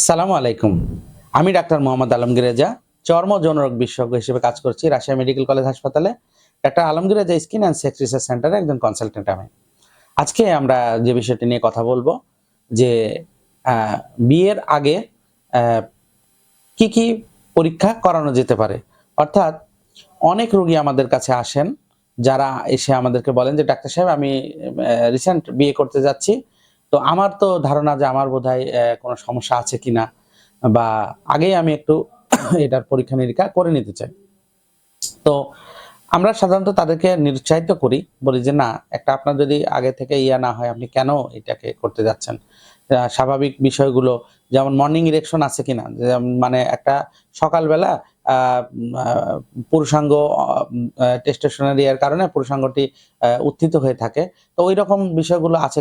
সালামু আলাইকুম। আমি ডাক্তার মোহাম্মদ আলমগীর রেজা, চর্ম যৌনরোগ বিশেষজ্ঞ হিসেবে কাজ করছি রাজশাহী মেডিকেল কলেজ হাসপাতালে। Doctor Alamgir Reza skin and sex research সেন্টারে একজন কনসালটেন্ট আমি। আজকে আমরা যে বিষয়টি নিয়ে কথা বলবো যে আ বিয়ের আগে আ কি, কি পরীক্ষা করানো যেতে পারে? অর্থাৎ অনেক রোগী আমাদের কাছে আসেন, যারা এসে আমাদেরকে বলেন যে, "ডাক্তার সাহেব আমি রিসেন্ট বিয়ে করতে যাচ্ছি। তো আমার তো ধারণা যে আমার বোধহয় কোনো সমস্যা আছে কিনা বা আগেই আমি একটু এটার পরীক্ষা-নিরীক্ষা করে নিতে চাই।" তো আমরা সাধারণত তাদেরকে নিরুৎসাহিত করি। বলি যে, "না, একটা আপনার যদি আগে থেকে ইয়া না হয়, আপনি কেন এটাকে করতে যাচ্ছেন?" স্বাভাবিক বিষয়গুলো যেমন মর্নিং ইরেকশন আছে কিনা? মানে একটা সকালবেলা আ আ পুরুষাঙ্গ টেস্টোস্টেরন এর কারণে পুরুষাঙ্গটি উত্থিত হয়ে থাকে। তো ঐরকম বিষয়গুলো আছে